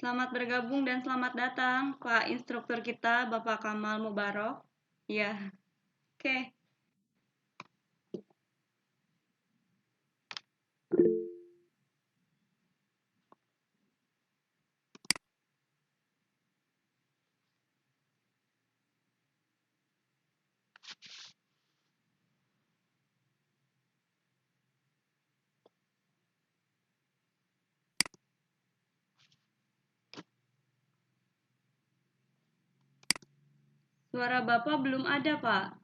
Selamat bergabung dan selamat datang Pak instruktur kita, Bapak Kamal Mubarok. Ya, oke. Suara Bapak belum ada, Pak.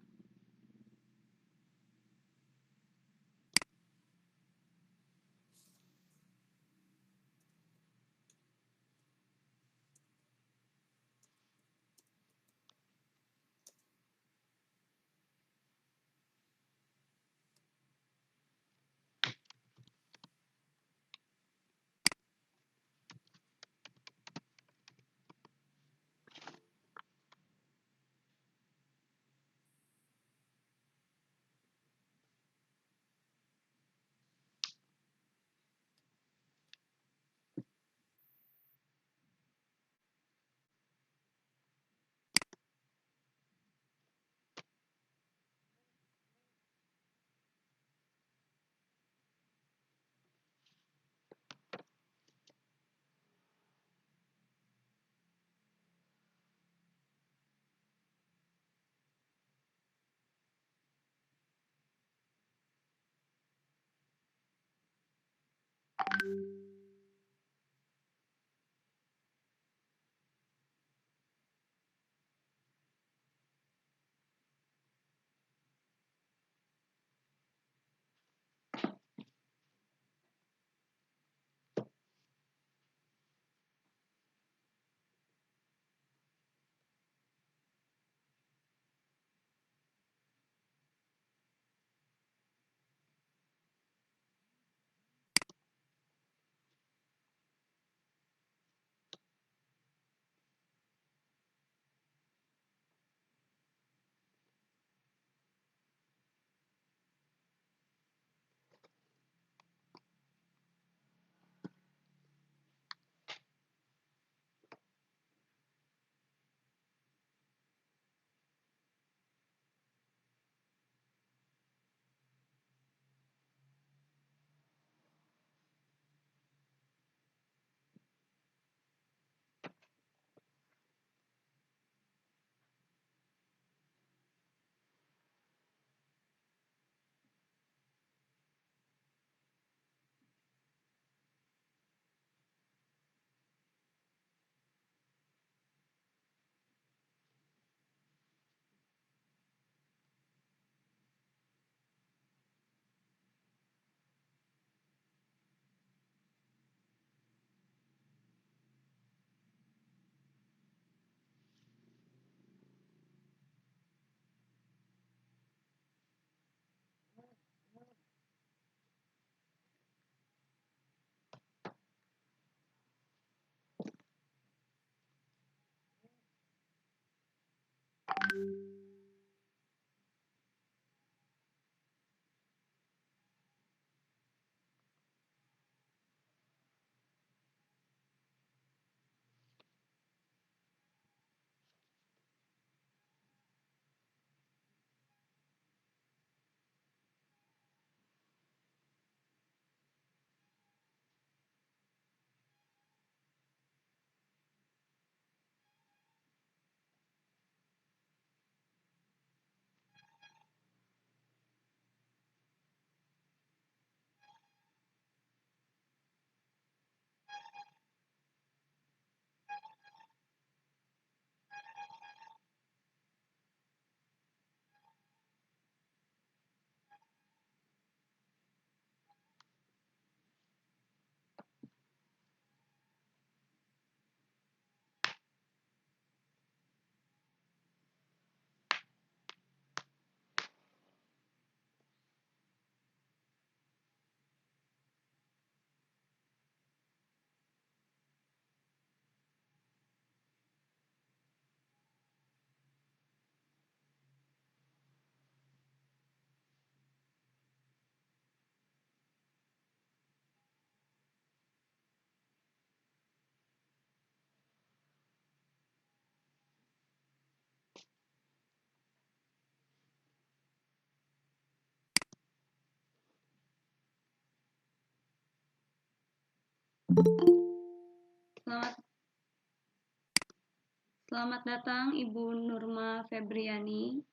Selamat datang Ibu Nurma Febriani.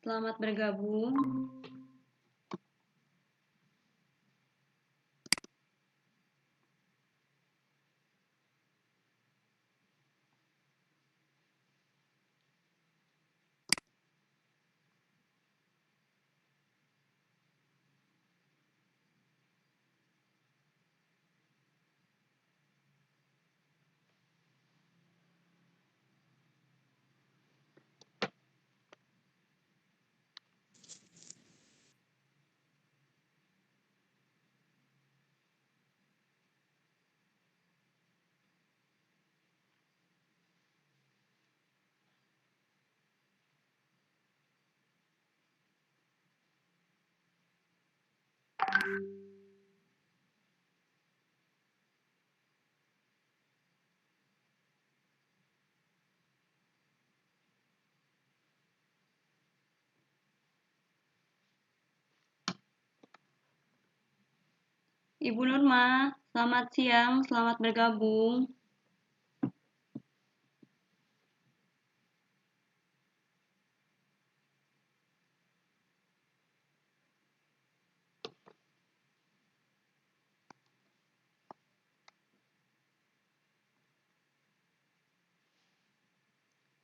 Selamat bergabung. Ibu Nurma, selamat siang, selamat bergabung.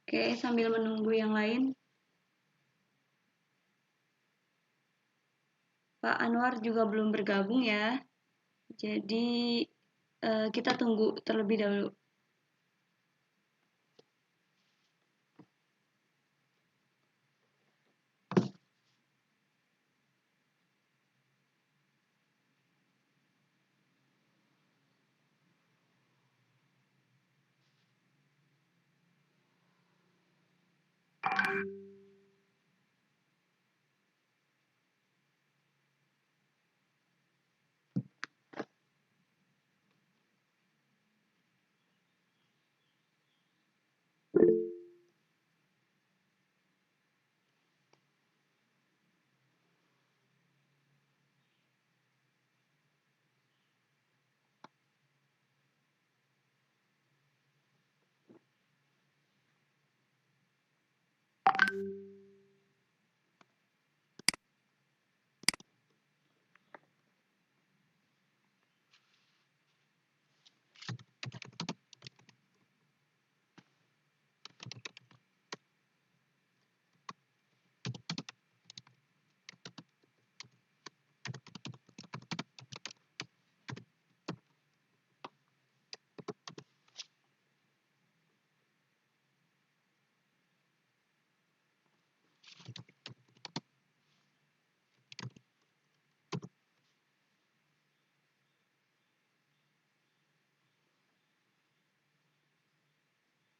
Oke, sambil menunggu yang lain. Pak Anwar juga belum bergabung ya. Jadi kita tunggu terlebih dahulu.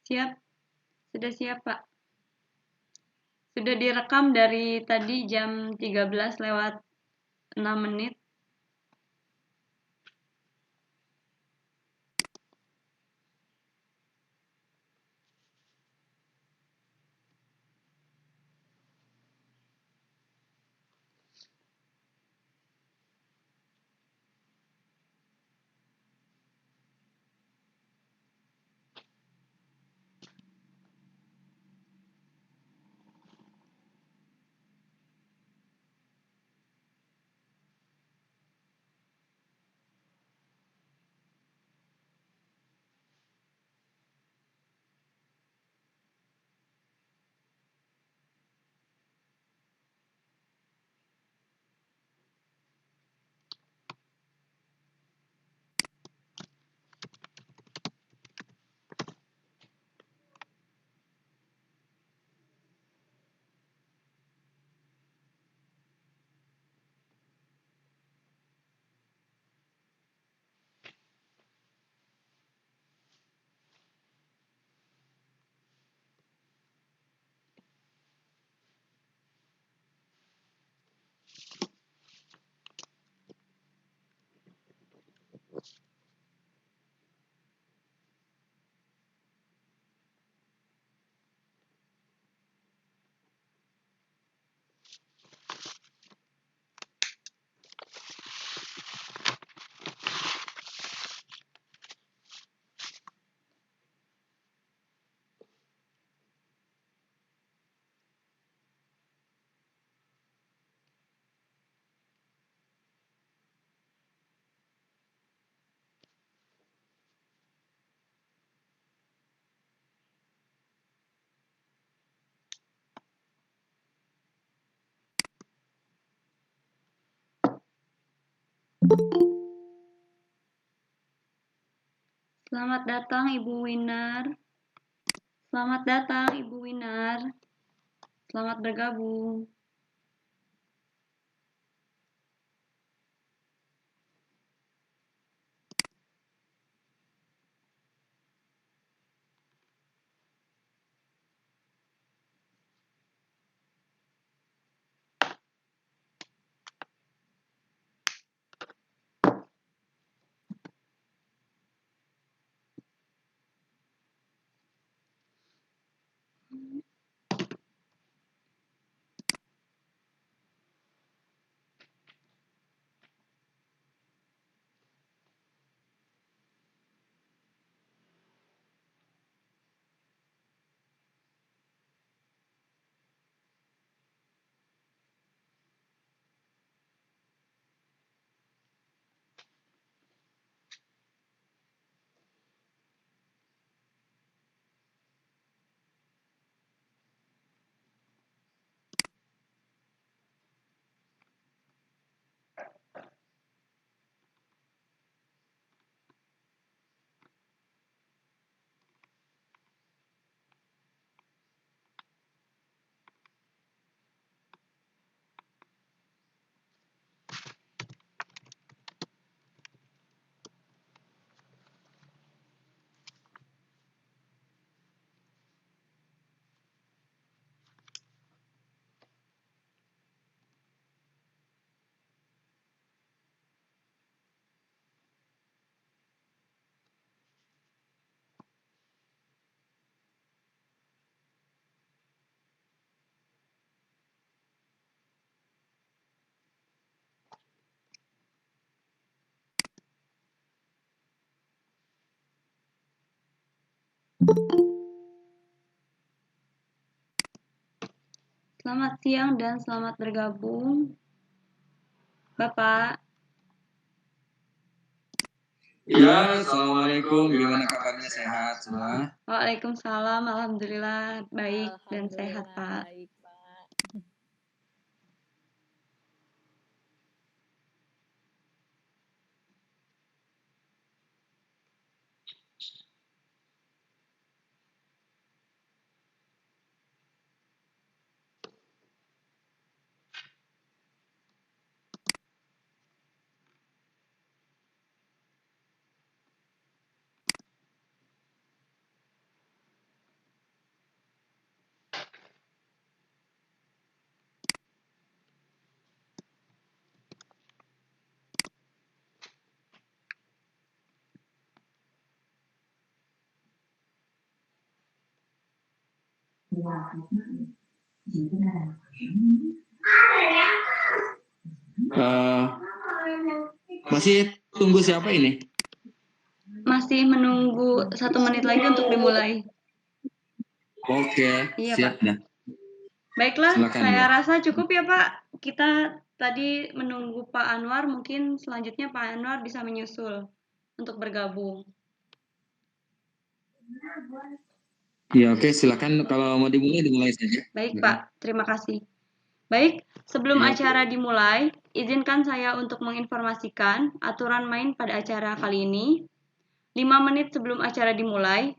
Siap? Sudah siap, Pak? Sudah direkam dari tadi jam 13:06. Selamat datang Ibu Winar. Selamat datang Ibu Winar. Selamat bergabung. Selamat siang dan selamat bergabung. Bapak. Ya, Assalamualaikum. Gimana kabarnya? Sehat semua? Waalaikumsalam. Alhamdulillah baik dan sehat, Pak. Baik, Pak. Masih tunggu siapa ini? Masih menunggu 1 menit lagi untuk dimulai. Oke, Iya, siap Pak. dah. Baiklah, Silakan, saya Bu. rasa cukup ya, Pak. Kita tadi menunggu Pak Anwar, mungkin selanjutnya Pak Anwar bisa menyusul untuk bergabung. Ya, oke, silakan kalau mau dimulai saja. Baik, Pak. Terima kasih. Baik, sebelum Ya. acara dimulai, izinkan saya untuk menginformasikan aturan main pada acara kali ini. 5 menit sebelum acara dimulai,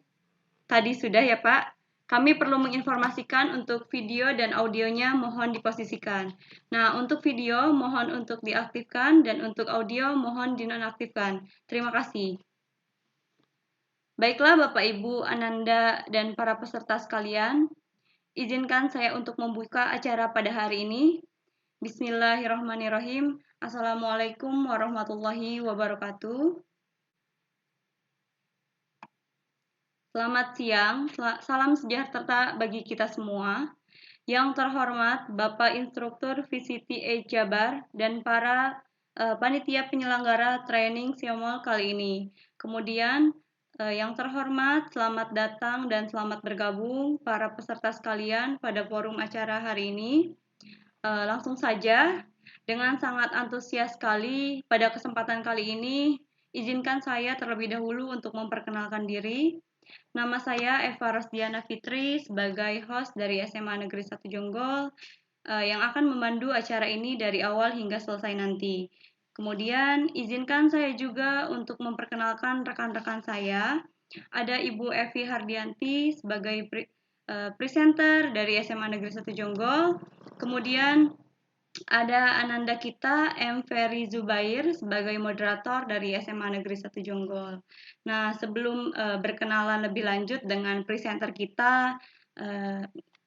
tadi sudah ya Pak, kami perlu menginformasikan untuk video dan audionya mohon diposisikan. Nah, untuk video mohon untuk diaktifkan dan untuk audio mohon dinonaktifkan. Terima kasih. Baiklah Bapak Ibu Ananda dan para peserta sekalian, izinkan saya untuk membuka acara pada hari ini. Bismillahirrahmanirrahim. Assalamualaikum warahmatullahi wabarakatuh. Selamat siang, salam sejahtera bagi kita semua. Yang terhormat Bapak Instruktur VCTA Jabar dan para panitia penyelenggara training Siomol kali ini. Kemudian yang terhormat, selamat datang dan selamat bergabung para peserta sekalian pada forum acara hari ini. Langsung saja, dengan sangat antusias sekali pada kesempatan kali ini, izinkan saya terlebih dahulu untuk memperkenalkan diri. Nama saya Eva Rosdiana Fitri sebagai host dari SMA Negeri 1 Jonggol yang akan memandu acara ini dari awal hingga selesai nanti. Kemudian izinkan saya juga untuk memperkenalkan rekan-rekan saya. Ada Ibu Evi Hardianti sebagai presenter dari SMA Negeri 1 Jonggol. Kemudian ada Ananda Kita M. Ferry Zubair sebagai moderator dari SMA Negeri 1 Jonggol. Nah, sebelum berkenalan lebih lanjut dengan presenter kita,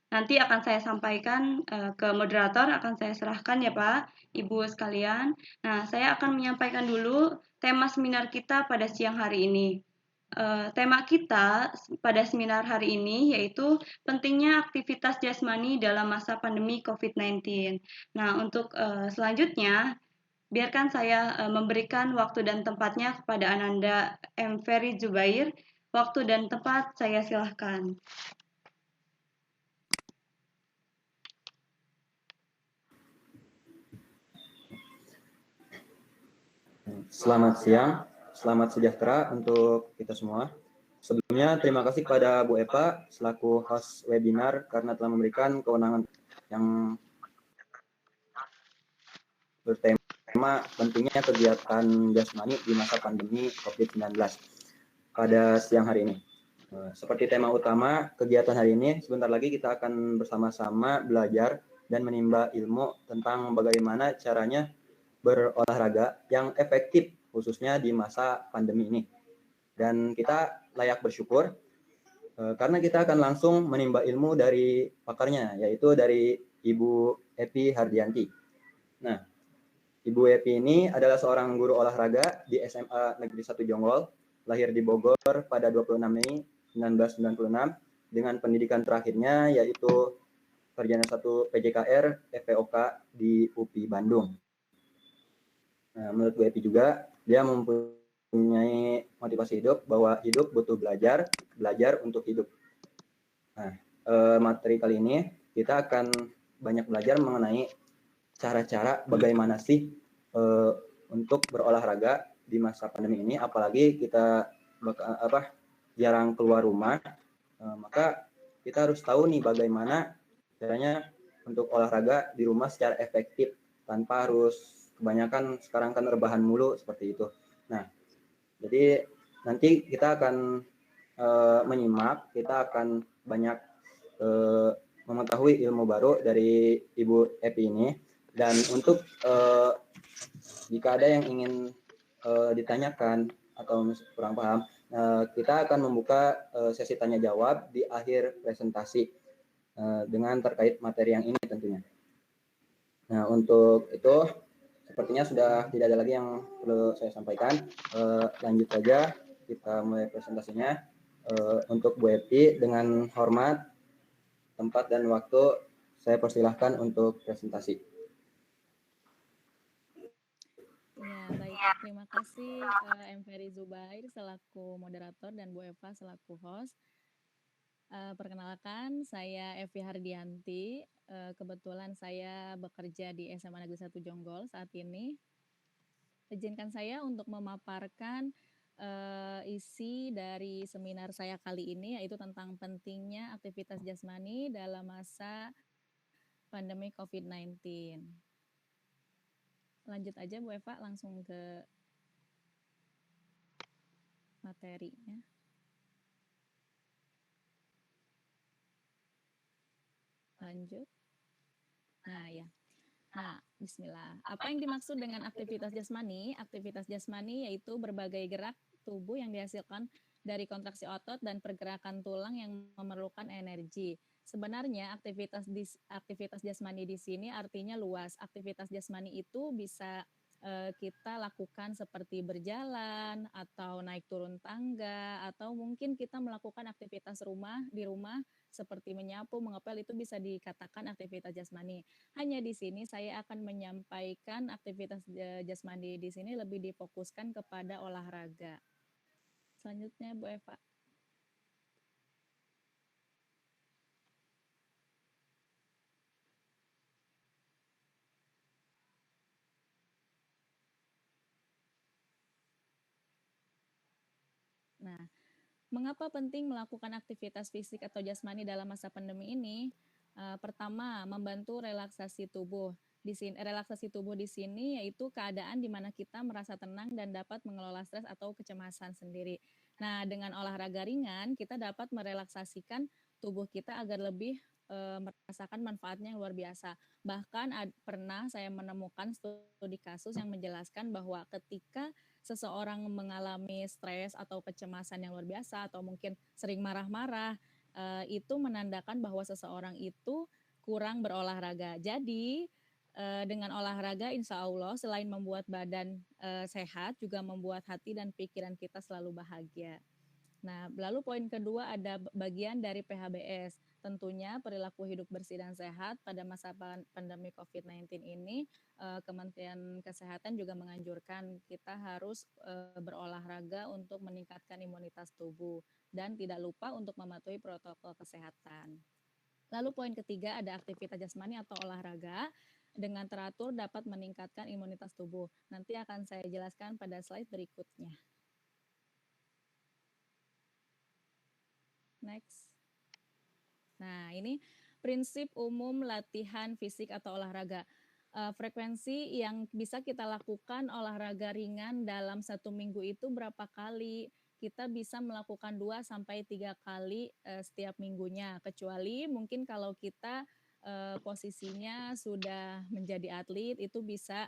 nanti akan saya sampaikan ke moderator, akan saya serahkan ya Pak, Ibu sekalian. Nah, saya akan menyampaikan dulu tema seminar kita pada siang hari ini. Tema kita pada seminar hari ini yaitu pentingnya aktivitas jasmani dalam masa pandemi COVID-19. Nah, untuk selanjutnya, biarkan saya memberikan waktu dan tempatnya kepada Ananda M. Ferry Zubair. Waktu dan tempat saya silahkan. Selamat siang, selamat sejahtera untuk kita semua. Sebelumnya, terima kasih kepada Bu Eva selaku host webinar karena telah memberikan kewenangan yang bertema pentingnya kegiatan jasmani di masa pandemi COVID-19 pada siang hari ini. Seperti tema utama kegiatan hari ini, sebentar lagi kita akan bersama-sama belajar dan menimba ilmu tentang bagaimana caranya berolahraga yang efektif khususnya di masa pandemi ini. Dan kita layak bersyukur karena kita akan langsung menimba ilmu dari pakarnya, yaitu dari Ibu Evi Hardianti. Nah, Ibu Evi ini adalah seorang guru olahraga di SMA Negeri 1 Jonggol, lahir di Bogor pada 26 Mei 1996 dengan pendidikan terakhirnya yaitu Sarjana 1 PJKR FPOK di UPI Bandung. Nah, menurut Bu Evi juga, dia mempunyai motivasi hidup bahwa hidup butuh belajar untuk hidup. Nah, materi kali ini kita akan banyak belajar mengenai cara-cara bagaimana sih untuk berolahraga di masa pandemi ini, apalagi kita jarang keluar rumah, maka kita harus tahu nih bagaimana caranya untuk olahraga di rumah secara efektif tanpa harus kebanyakan sekarang kan rebahan mulu seperti itu. Nah, jadi nanti kita akan menyimak, kita akan banyak mengetahui ilmu baru dari Ibu Evi ini. Dan untuk jika ada yang ingin ditanyakan atau kurang paham, kita akan membuka sesi tanya jawab di akhir presentasi dengan terkait materi yang ini tentunya. Nah, untuk itu sepertinya sudah tidak ada lagi yang perlu saya sampaikan. Lanjut saja, kita mulai presentasinya. Untuk Bu Evi, dengan hormat, tempat dan waktu, saya persilahkan untuk presentasi. Ya, baik. Terima kasih M. Ferry Zubair selaku moderator dan Bu Eva selaku host. Perkenalkan, saya Evi Hardianti. Kebetulan saya bekerja di SMA Negeri 1 Jonggol saat ini. Izinkan saya untuk memaparkan isi dari seminar saya kali ini, yaitu tentang pentingnya aktivitas jasmani dalam masa pandemi COVID-19. Lanjut aja Bu Eva, langsung ke materinya. Lanjut. Nah, ya. Nah, bismillah. Apa yang dimaksud dengan aktivitas jasmani? Aktivitas jasmani yaitu berbagai gerak tubuh yang dihasilkan dari kontraksi otot dan pergerakan tulang yang memerlukan energi. Sebenarnya aktivitas jasmani di sini artinya luas. Aktivitas jasmani itu bisa kita lakukan seperti berjalan atau naik turun tangga atau mungkin kita melakukan aktivitas di rumah seperti menyapu, mengepel, itu bisa dikatakan aktivitas jasmani. Hanya di sini saya akan menyampaikan aktivitas jasmani di sini lebih difokuskan kepada olahraga. Selanjutnya Bu Eva. Nah, mengapa penting melakukan aktivitas fisik atau jasmani dalam masa pandemi ini? Pertama, membantu relaksasi tubuh. Di sini relaksasi tubuh di sini yaitu keadaan di mana kita merasa tenang dan dapat mengelola stres atau kecemasan sendiri. Nah, dengan olahraga ringan kita dapat merelaksasikan tubuh kita agar lebih merasakan manfaatnya yang luar biasa. Bahkan pernah saya menemukan studi kasus yang menjelaskan bahwa ketika seseorang mengalami stres atau kecemasan yang luar biasa atau mungkin sering marah-marah, itu menandakan bahwa seseorang itu kurang berolahraga. Jadi dengan olahraga insya Allah selain membuat badan sehat juga membuat hati dan pikiran kita selalu bahagia. Nah, lalu poin kedua ada bagian dari PHBS. Tentunya perilaku hidup bersih dan sehat pada masa pandemi COVID-19 ini Kementerian Kesehatan juga menganjurkan kita harus berolahraga untuk meningkatkan imunitas tubuh dan tidak lupa untuk mematuhi protokol kesehatan. Lalu poin ketiga ada aktivitas jasmani atau olahraga dengan teratur dapat meningkatkan imunitas tubuh. Nanti akan saya jelaskan pada slide berikutnya. Next. Nah, ini prinsip umum latihan fisik atau olahraga. Frekuensi yang bisa kita lakukan olahraga ringan dalam 1 minggu itu berapa kali? Kita bisa melakukan 2 sampai 3 kali setiap minggunya. Kecuali mungkin kalau kita posisinya sudah menjadi atlet itu bisa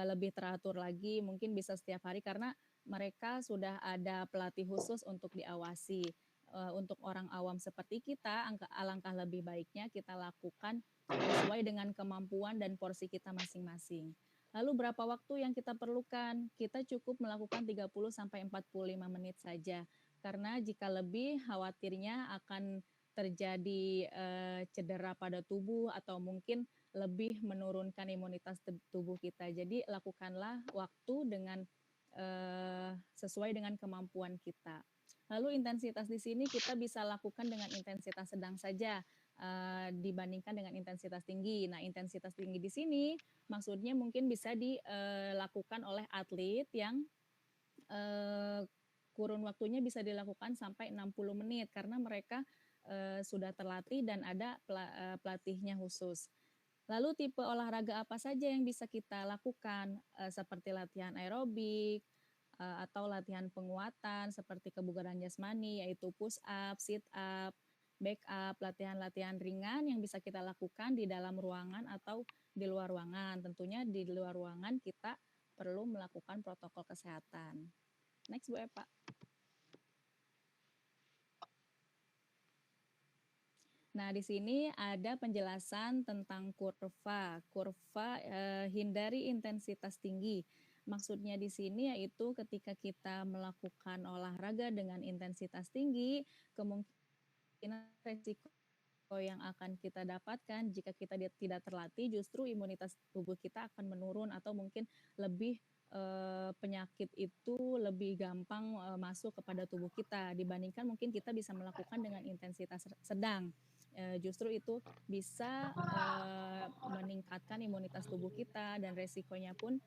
lebih teratur lagi, mungkin bisa setiap hari karena mereka sudah ada pelatih khusus untuk diawasi. Untuk orang awam seperti kita, alangkah lebih baiknya kita lakukan sesuai dengan kemampuan dan porsi kita masing-masing. Lalu berapa waktu yang kita perlukan? Kita cukup melakukan 30 sampai 45 menit saja. Karena jika lebih khawatirnya akan terjadi cedera pada tubuh atau mungkin lebih menurunkan imunitas tubuh kita. Jadi lakukanlah waktu dengan sesuai dengan kemampuan kita. Lalu intensitas di sini kita bisa lakukan dengan intensitas sedang saja dibandingkan dengan intensitas tinggi. Nah, intensitas tinggi di sini maksudnya mungkin bisa dilakukan oleh atlet yang kurun waktunya bisa dilakukan sampai 60 menit karena mereka sudah terlatih dan ada pelatihnya khusus. Lalu tipe olahraga apa saja yang bisa kita lakukan seperti latihan aerobik atau latihan penguatan seperti kebugaran jasmani yaitu push up, sit up, back up, latihan-latihan ringan yang bisa kita lakukan di dalam ruangan atau di luar ruangan. Tentunya di luar ruangan kita perlu melakukan protokol kesehatan. Next Bu Eva. Nah, di sini ada penjelasan tentang kurva. Kurva hindari intensitas tinggi. Maksudnya di sini yaitu ketika kita melakukan olahraga dengan intensitas tinggi, kemungkinan resiko yang akan kita dapatkan jika kita tidak terlatih justru imunitas tubuh kita akan menurun atau mungkin lebih penyakit itu lebih gampang masuk kepada tubuh kita dibandingkan mungkin kita bisa melakukan dengan intensitas sedang. Justru itu bisa meningkatkan imunitas tubuh kita dan resikonya pun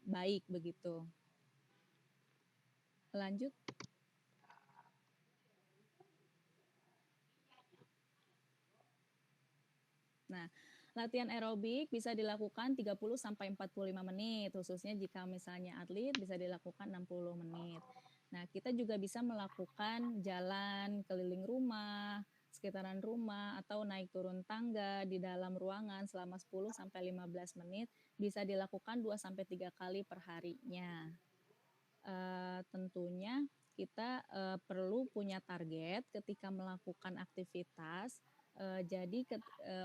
baik begitu. Lanjut. Nah, latihan aerobik bisa dilakukan 30 sampai 45 menit, khususnya jika misalnya atlet bisa dilakukan 60 menit. Nah, kita juga bisa melakukan jalan keliling rumah, sekitaran rumah atau naik turun tangga di dalam ruangan selama 10 sampai 15 menit bisa dilakukan 2 sampai 3 kali per harinya. Tentunya kita perlu punya target ketika melakukan aktivitas. Jadi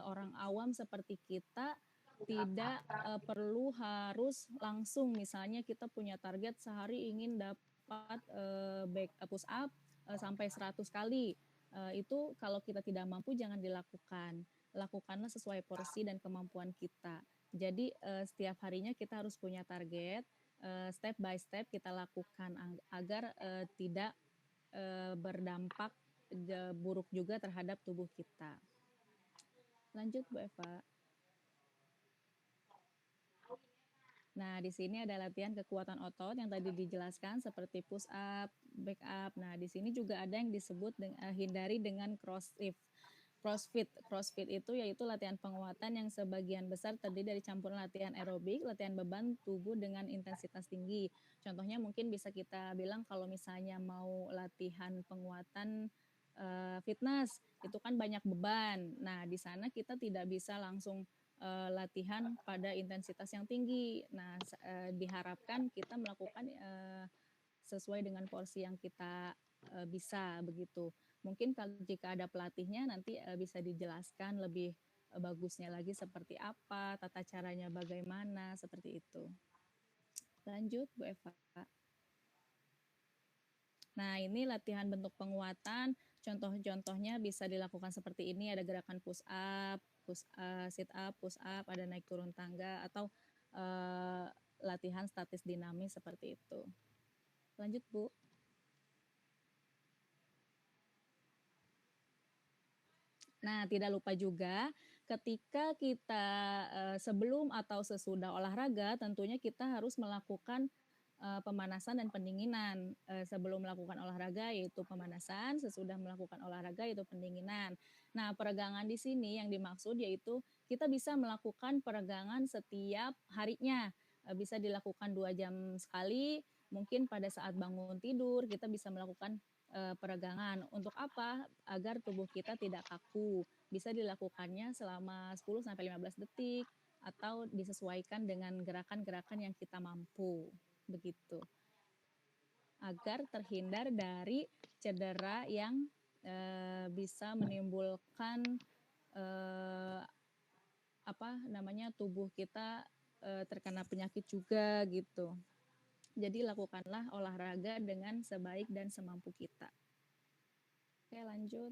orang awam seperti kita tidak perlu harus langsung misalnya kita punya target sehari ingin dapat back push up sampai 100 kali. Itu kalau kita tidak mampu jangan dilakukan. Lakukanlah sesuai porsi dan kemampuan kita. Jadi setiap harinya kita harus punya target, step by step kita lakukan agar tidak berdampak buruk juga terhadap tubuh kita. Lanjut Bu Eva. Nah, di sini ada latihan kekuatan otot yang tadi dijelaskan seperti push up, back up. Nah, di sini juga ada yang disebut hindari dengan cross lift. CrossFit itu yaitu latihan penguatan yang sebagian besar terdiri dari campuran latihan aerobik, latihan beban tubuh dengan intensitas tinggi. Contohnya mungkin bisa kita bilang kalau misalnya mau latihan penguatan fitness, itu kan banyak beban. Nah, di sana kita tidak bisa langsung latihan pada intensitas yang tinggi. Nah, diharapkan kita melakukan sesuai dengan porsi yang kita bisa begitu. Mungkin kalau jika ada pelatihnya nanti bisa dijelaskan lebih bagusnya lagi seperti apa, tata caranya bagaimana, seperti itu. Lanjut Bu Eva. Nah, ini latihan bentuk penguatan. Contoh-contohnya bisa dilakukan seperti ini, ada gerakan push up, sit up, push up, ada naik turun tangga atau latihan statis dinamis seperti itu. Lanjut, Bu. Nah, tidak lupa juga ketika kita sebelum atau sesudah olahraga, tentunya kita harus melakukan pemanasan dan pendinginan. Sebelum melakukan olahraga yaitu pemanasan, sesudah melakukan olahraga yaitu pendinginan. Nah, peregangan di sini yang dimaksud yaitu kita bisa melakukan peregangan setiap harinya. Bisa dilakukan 2 jam sekali, mungkin pada saat bangun tidur kita bisa melakukan peregangan. Untuk apa? Agar tubuh kita tidak kaku. Bisa dilakukannya selama 10-15 detik atau disesuaikan dengan gerakan-gerakan yang kita mampu. Begitu. Agar terhindar dari cedera yang bisa menimbulkan tubuh kita terkena penyakit juga gitu. Jadi lakukanlah olahraga dengan sebaik dan semampu kita. Oke, lanjut.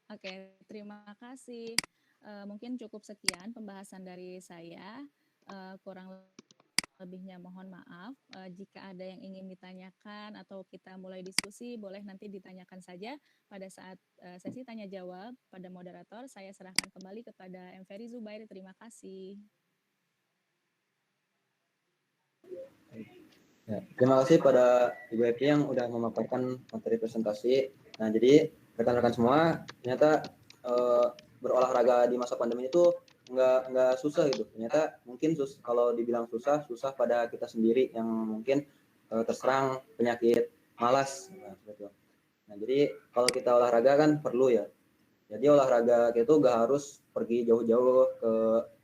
Oke, terima kasih. Mungkin cukup sekian pembahasan dari saya. Kurang lebihnya mohon maaf. Jika ada yang ingin ditanyakan atau kita mulai diskusi, boleh nanti ditanyakan saja pada saat sesi tanya jawab pada moderator. Saya serahkan kembali kepada M. Ferry Zubair. Terima kasih. Ya, terima kasih pada Ibu Epi yang udah memaparkan materi presentasi. Nah, jadi rekan-rekan semua, ternyata berolahraga di masa pandemi itu nggak susah gitu. Ternyata mungkin kalau dibilang susah pada kita sendiri yang mungkin terserang penyakit malas. Nah, jadi kalau kita olahraga kan perlu ya. Jadi olahraga itu nggak harus pergi jauh-jauh ke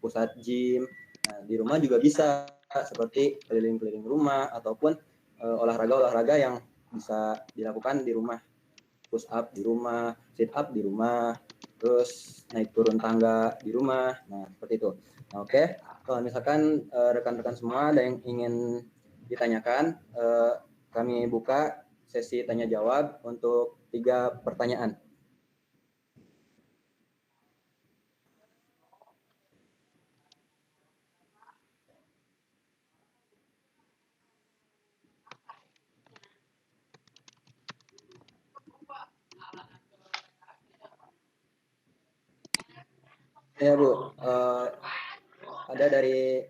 pusat gym. Nah, di rumah juga bisa seperti keliling-keliling rumah ataupun olahraga-olahraga yang bisa dilakukan di rumah, push up di rumah, sit up di rumah, terus naik turun tangga di rumah. Nah, seperti itu. Nah, oke. Kalau misalkan rekan-rekan semua ada yang ingin ditanyakan, kami buka sesi tanya jawab untuk 3 pertanyaan. Ya Bu, ada dari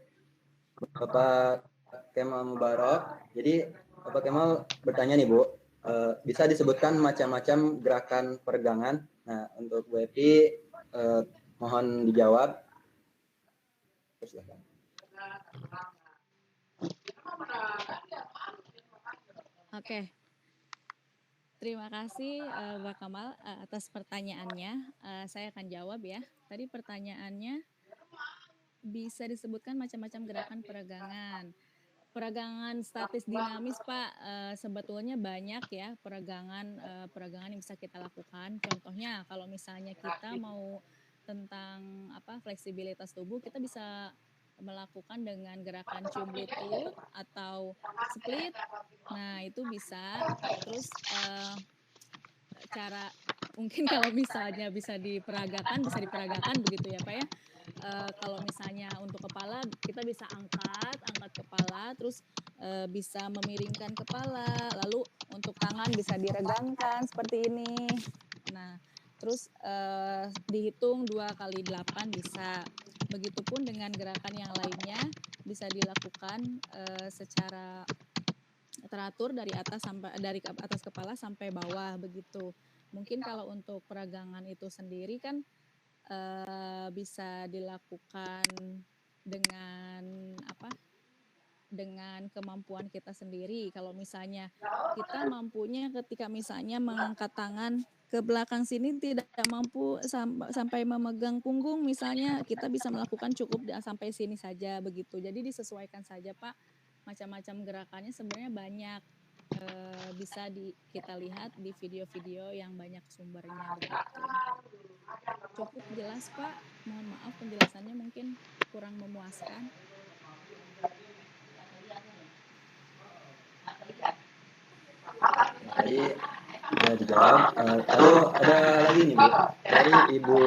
Bapak Kemal Mubarok. Jadi Bapak Kemal bertanya nih Bu, bisa disebutkan macam-macam gerakan peregangan. Nah, untuk Bu Epi mohon dijawab. Silakan. Oke. Terima kasih Pak Kamal atas pertanyaannya. Saya akan jawab ya. Tadi pertanyaannya bisa disebutkan macam-macam gerakan peregangan. Peregangan statis dinamis Pak, sebetulnya banyak ya peregangan yang bisa kita lakukan. Contohnya kalau misalnya kita mau tentang fleksibilitas tubuh, kita bisa melakukan dengan gerakan cium lutut atau split. Nah, itu bisa. Terus cara mungkin kalau misalnya bisa diperagakan begitu ya Pak ya. Kalau misalnya untuk kepala kita bisa angkat kepala, terus bisa memiringkan kepala, lalu untuk tangan bisa diregangkan seperti ini. Nah, terus dihitung 2 kali 8 bisa. Begitupun dengan gerakan yang lainnya bisa dilakukan secara teratur dari atas kepala sampai bawah begitu. Mungkin kalau untuk peragangan itu sendiri kan bisa dilakukan dengan dengan kemampuan kita sendiri. Kalau misalnya kita mampunya ketika misalnya mengangkat tangan ke belakang sini tidak mampu sampai memegang punggung, misalnya kita bisa melakukan cukup sampai sini saja begitu. Jadi disesuaikan saja Pak. Macam-macam gerakannya sebenarnya banyak. Bisa kita lihat di video-video yang banyak sumbernya begitu. Cukup jelas Pak. Mohon maaf penjelasannya mungkin kurang memuaskan. Jadi sudah dijawab. Lalu ada lagi nih Bu, dari Ibu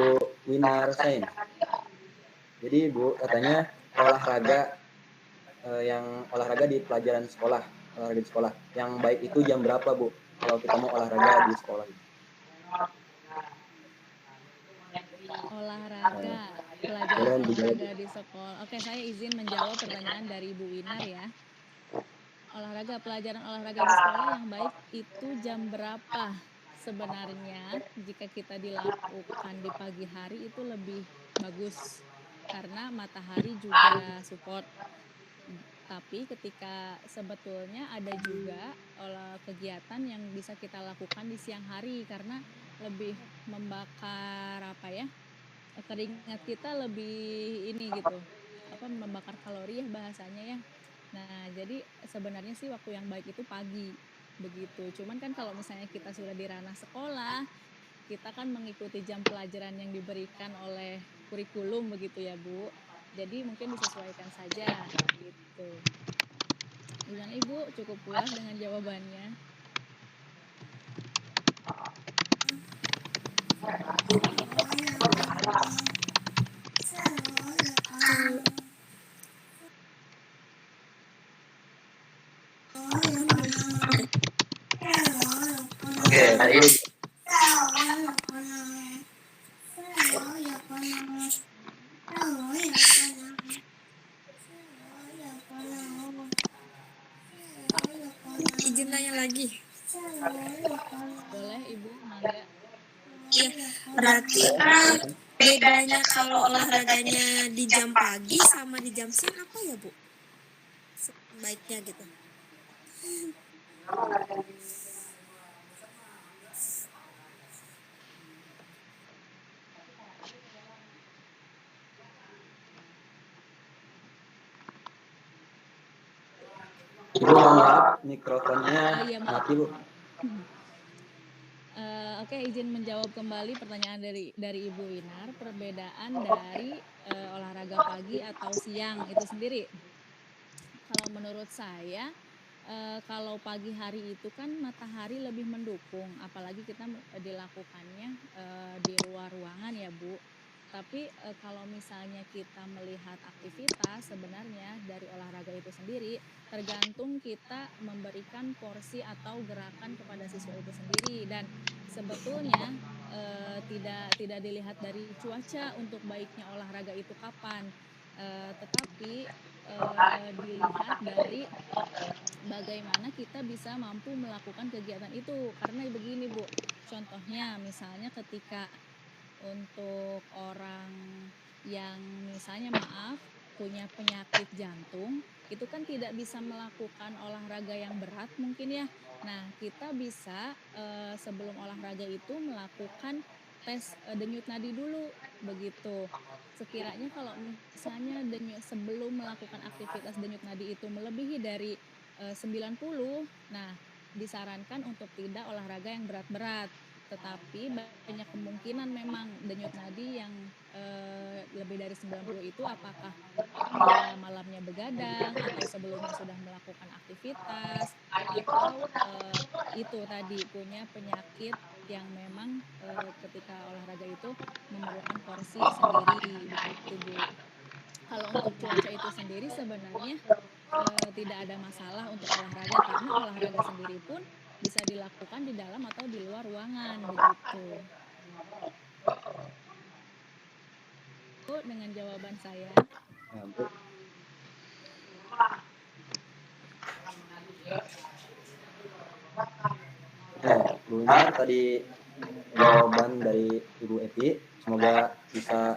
Wina Rasain. Jadi Bu katanya olahraga yang olahraga di pelajaran sekolah, olahraga di sekolah. Yang baik itu jam berapa Bu? Kalau kita mau olahraga di sekolah. Olahraga, pelajaran olahraga di sekolah. Oke, saya izin menjawab pertanyaan dari Ibu Winar ya. Pelajaran olahraga di sekolah yang baik itu jam berapa? Sebenarnya jika kita dilakukan di pagi hari itu lebih bagus karena matahari juga support. Tapi ketika sebetulnya ada juga kegiatan yang bisa kita lakukan di siang hari karena lebih membakar keringat kita lebih ini gitu, membakar kalori ya bahasanya ya. Nah, jadi sebenarnya sih waktu yang baik itu pagi begitu. Cuman kan kalau misalnya kita sudah di ranah sekolah, kita kan mengikuti jam pelajaran yang diberikan oleh kurikulum begitu ya Bu. Jadi mungkin disesuaikan saja gitu. Gimana Ibu? Cukup puas dengan jawabannya? Oke, baik. Izin tanya lagi. Boleh Ibu, mangga. Iya, berarti bedanya kalau olahraganya di jam pagi sama di jam siang apa ya Bu? Baiknya gitu. Ibu mohon maaf, mikrofonnya mati Bu. Oke, izin menjawab kembali pertanyaan dari Ibu Winar, perbedaan dari olahraga pagi atau siang itu sendiri. Kalau menurut saya, kalau pagi hari itu kan matahari lebih mendukung, apalagi kita dilakukannya di luar ruangan ya Bu. Tapi kalau misalnya kita melihat aktivitas sebenarnya dari olahraga itu sendiri tergantung kita memberikan porsi atau gerakan kepada siswa itu sendiri dan sebetulnya tidak dilihat dari cuaca untuk baiknya olahraga itu kapan, tetapi dilihat dari bagaimana kita bisa mampu melakukan kegiatan itu. Karena begini Bu, contohnya misalnya ketika untuk orang yang misalnya punya penyakit jantung, itu kan tidak bisa melakukan olahraga yang berat mungkin ya. Nah, kita bisa sebelum olahraga itu melakukan tes denyut nadi dulu begitu. Sekiranya kalau misalnya sebelum melakukan aktivitas denyut nadi itu melebihi dari 90, nah disarankan untuk tidak olahraga yang berat-berat. Tetapi banyak kemungkinan memang denyut nadi yang lebih dari 90 itu apakah dia malamnya begadang atau sebelumnya sudah melakukan aktivitas atau itu tadi punya penyakit yang memang ketika olahraga itu memerlukan porsi sendiri begitu Bu. Kalau untuk cuaca itu sendiri sebenarnya tidak ada masalah untuk olahraga karena olahraga sendiri pun bisa dilakukan di dalam atau di luar ruangan begitu. Bu, dengan jawaban saya. Bu Winar tadi jawaban dari Ibu Epi. Semoga bisa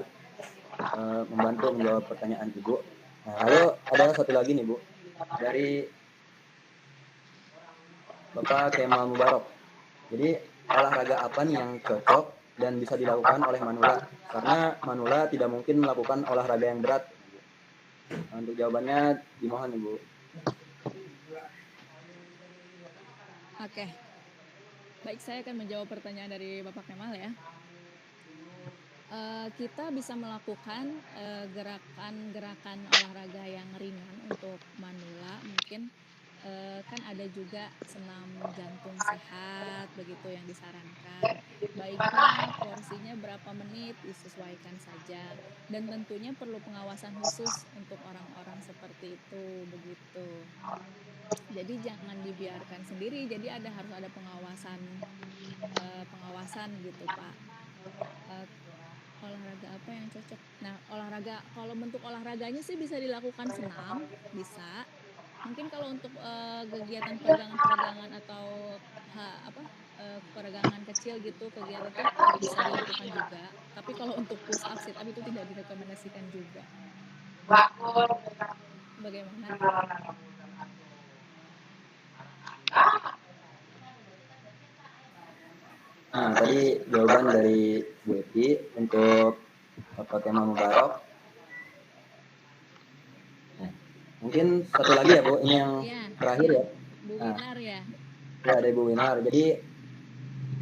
membantu menjawab pertanyaan Ibu. Nah, lalu ada satu lagi nih Bu, dari Bapak Kemal Mubarok. Jadi olahraga apa nih yang cocok dan bisa dilakukan oleh manula? Karena manula tidak mungkin melakukan olahraga yang berat. Nah, untuk jawabannya dimohon Ibu. Oke. Baik, saya akan menjawab pertanyaan dari Bapak Kemal ya. Kita bisa melakukan gerakan-gerakan olahraga yang ringan untuk manula. Mungkin kan ada juga senam jantung sehat begitu yang disarankan. Baiknya porsinya berapa menit disesuaikan saja, dan tentunya perlu pengawasan khusus untuk orang-orang seperti itu begitu. Jadi jangan dibiarkan sendiri, jadi harus ada pengawasan gitu Pak. Olahraga apa yang cocok? Nah, kalau bentuk olahraganya sih bisa dilakukan senam, bisa. Mungkin kalau untuk kegiatan peregangan-peregangan atau peregangan kecil gitu, kegiatan tuh bisa dilakukan juga. Tapi kalau untuk push up, sit up itu tidak direkomendasikan juga. Bagaimana? Nah, tadi jawaban dari Bu Epi untuk Bapak Kemal Mubarok. Nah, mungkin satu lagi ya Bu, ini yang terakhir ya. Bu Winar ya. Ya, ada Ibu Winar. Jadi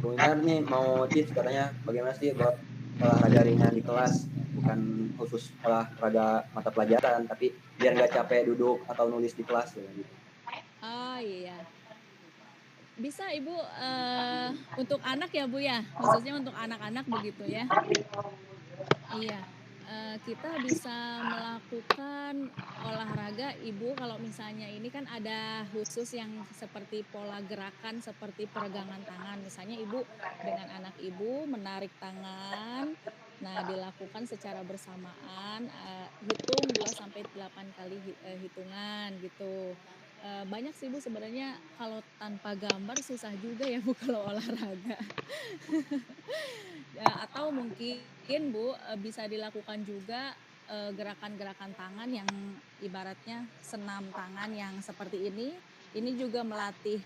Bu Winar nih mau tips katanya bagaimana sih buat olahraga ringan di kelas, bukan khusus olahraga mata pelajaran, tapi biar nggak capek duduk atau nulis di kelas gitu. Oh iya. Bisa Ibu untuk anak ya Bu ya, khususnya untuk anak-anak begitu ya. Iya, kita bisa melakukan olahraga Ibu kalau misalnya ini kan ada khusus yang seperti pola gerakan seperti peregangan tangan. Misalnya Ibu dengan anak Ibu menarik tangan, nah dilakukan secara bersamaan, hitung 2-8 kali hitungan gitu. Banyak sih Bu sebenarnya kalau tanpa gambar susah juga ya Bu kalau olahraga. Atau mungkin Bu bisa dilakukan juga gerakan-gerakan tangan yang ibaratnya senam tangan yang seperti ini. Ini juga melatih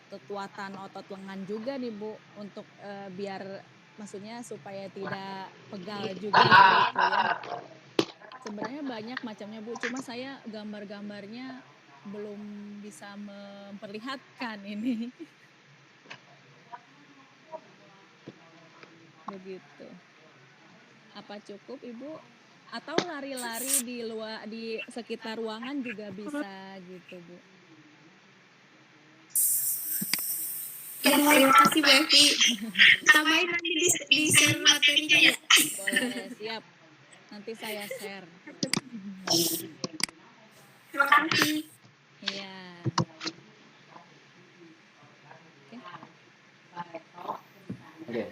kekuatan otot lengan juga nih Bu untuk biar maksudnya supaya tidak pegal juga begitu ya. Sebenarnya banyak macamnya Bu, cuma saya gambar-gambarnya belum bisa memperlihatkan ini. Begitu. Apa cukup Ibu? Atau lari-lari di sekitar ruangan juga bisa gitu Bu. Ya, terima kasih Bu Evi. Tambahin nanti di share materinya ya. Boleh, siap. Nanti saya share. Terima kasih. Iya. Oke.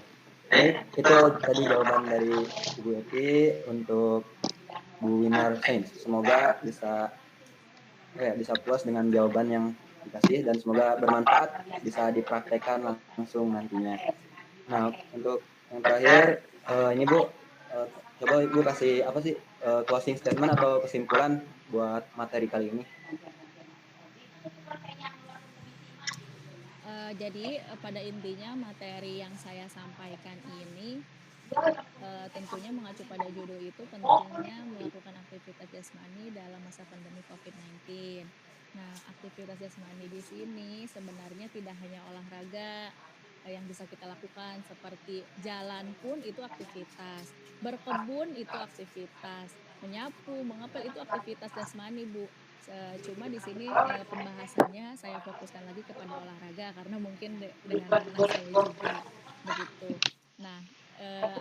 Itu tadi jawaban dari Ibu Epi untuk Bu Winar Sains. Semoga bisa puas dengan jawaban yang dikasih dan semoga bermanfaat, bisa dipraktekkan langsung nantinya. Nah, untuk yang terakhir ini Bu, coba Ibu kasih apa sih closing statement atau kesimpulan buat materi kali ini? Jadi pada intinya materi yang saya sampaikan ini tentunya mengacu pada judul itu pentingnya melakukan aktivitas jasmani dalam masa pandemi COVID-19. Nah, aktivitas jasmani di sini sebenarnya tidak hanya olahraga yang bisa kita lakukan, seperti jalan pun itu aktivitas, berkebun itu aktivitas, menyapu, mengepel itu aktivitas jasmani Bu. Cuma di sini pembahasannya saya fokuskan lagi kepada olahraga karena mungkin dengan anak saya juga begitu. Nah,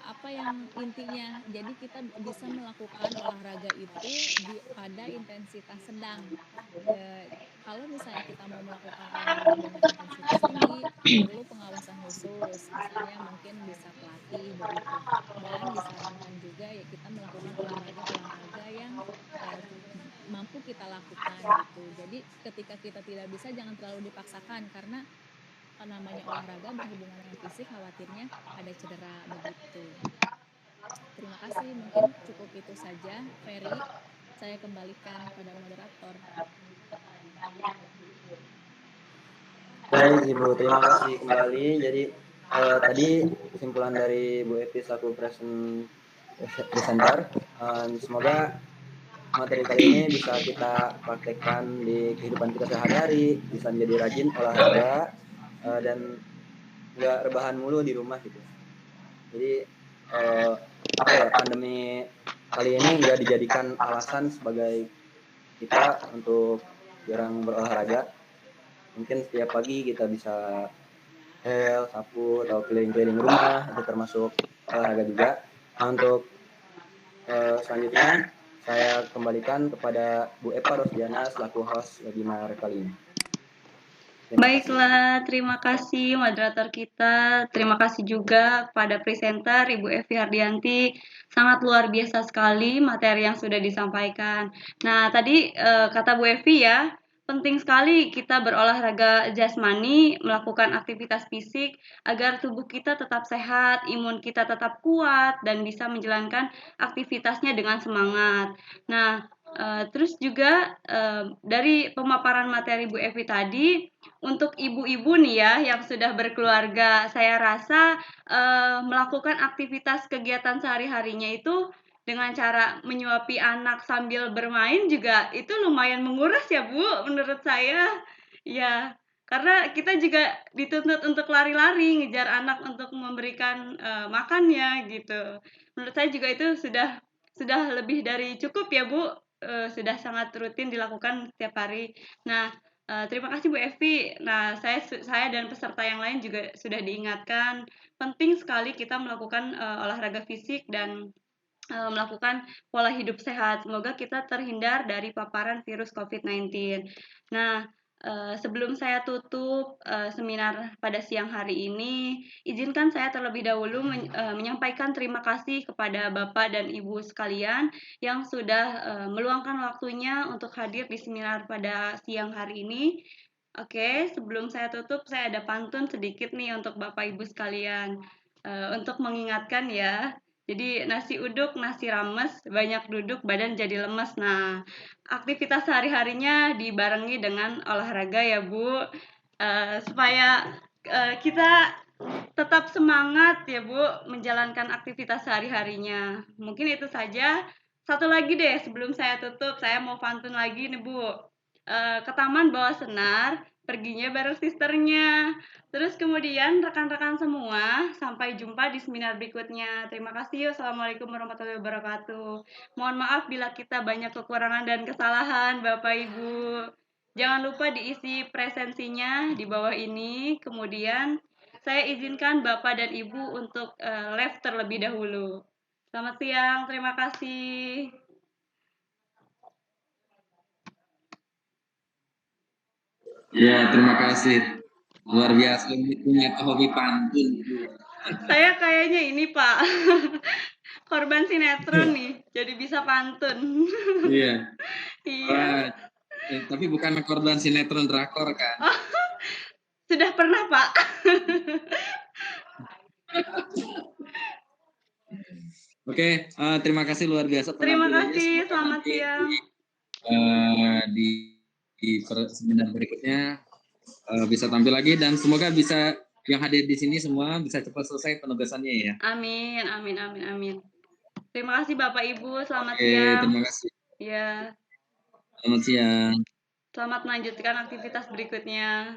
apa yang intinya, jadi kita bisa melakukan olahraga itu pada intensitas sedang. Kalau misalnya kita mau melakukan olahraga dengan intensitas tinggi, perlu pengawasan khusus, misalnya mungkin bisa pelatih begitu. Dan disarankan juga ya kita melakukan olahraga yang mampu kita lakukan gitu. Jadi ketika kita tidak bisa jangan terlalu dipaksakan karena namanya olahraga berhubungan dengan fisik, khawatirnya ada cedera begitu. Terima kasih, mungkin cukup itu saja. Ferry, saya kembalikan pada moderator. Baik Ibu, terima kasih kembali. Jadi tadi kesimpulan dari Bu Evi selaku presenter. Semoga materi kali ini bisa kita praktekkan di kehidupan kita sehari-hari, bisa menjadi rajin olahraga dan nggak rebahan mulu di rumah gitu. Jadi pandemi kali ini nggak dijadikan alasan sebagai kita untuk jarang berolahraga. Mungkin setiap pagi kita bisa sapu atau keliling-keliling rumah, itu termasuk olahraga juga. Nah, untuk selanjutnya saya kembalikan kepada Bu Eva Rosdiana selaku host webinar kali ini. Baiklah, terima kasih moderator kita. Terima kasih juga kepada presenter Ibu Evi Hardianti. Sangat luar biasa sekali materi yang sudah disampaikan. Nah, tadi kata Bu Evi ya, penting sekali kita berolahraga jasmani, melakukan aktivitas fisik agar tubuh kita tetap sehat, imun kita tetap kuat, dan bisa menjalankan aktivitasnya dengan semangat. Nah, terus juga dari pemaparan materi Bu Evi tadi, untuk ibu-ibu nih ya yang sudah berkeluarga, saya rasa melakukan aktivitas kegiatan sehari-harinya itu dengan cara menyuapi anak sambil bermain juga itu lumayan menguras ya Bu, menurut saya. Ya, karena kita juga dituntut untuk lari-lari, ngejar anak untuk memberikan makannya gitu. Menurut saya juga itu sudah lebih dari cukup ya Bu, sudah sangat rutin dilakukan setiap hari. Nah, terima kasih Bu Evi. Nah, saya dan peserta yang lain juga sudah diingatkan penting sekali kita melakukan olahraga fisik dan melakukan pola hidup sehat. Semoga kita terhindar dari paparan virus COVID-19. Nah, sebelum saya tutup seminar pada siang hari ini, izinkan saya terlebih dahulu menyampaikan terima kasih kepada Bapak dan Ibu sekalian yang sudah meluangkan waktunya untuk hadir di seminar pada siang hari ini. Oke, sebelum saya tutup, saya ada pantun sedikit nih untuk Bapak Ibu sekalian. Untuk mengingatkan ya, jadi nasi uduk, nasi rames, banyak duduk, badan jadi lemes. Nah, aktivitas sehari-harinya dibarengi dengan olahraga ya Bu, supaya kita tetap semangat ya Bu menjalankan aktivitas sehari-harinya. Mungkin itu saja. Satu lagi deh sebelum saya tutup, saya mau pantun lagi nih Bu. Ke taman bawa senar, perginya bareng sisternya. Terus kemudian rekan-rekan semua, sampai jumpa di seminar berikutnya. Terima kasih. Assalamualaikum warahmatullahi wabarakatuh. Mohon maaf bila kita banyak kekurangan dan kesalahan, Bapak Ibu. Jangan lupa diisi presensinya di bawah ini. Kemudian saya izinkan Bapak dan Ibu untuk live terlebih dahulu. Selamat siang, terima kasih. Ya, terima kasih. Luar biasa, ini punya hobi pantun. Saya kayaknya ini Pak, korban sinetron nih, jadi bisa pantun. Iya. Iya. Tapi bukan korban sinetron drakor kan? Sudah pernah Pak. Oke, terima kasih luar biasa Terima penampilannya. kasih, Semoga selamat nanti siang. di seminar berikutnya bisa tampil lagi dan semoga bisa yang hadir di sini semua bisa cepat selesai penugasannya ya. Amin, amin, amin, amin. Terima kasih Bapak Ibu, selamat Oke, siang. terima kasih. Ya, Selamat siang. selamat melanjutkan aktivitas berikutnya.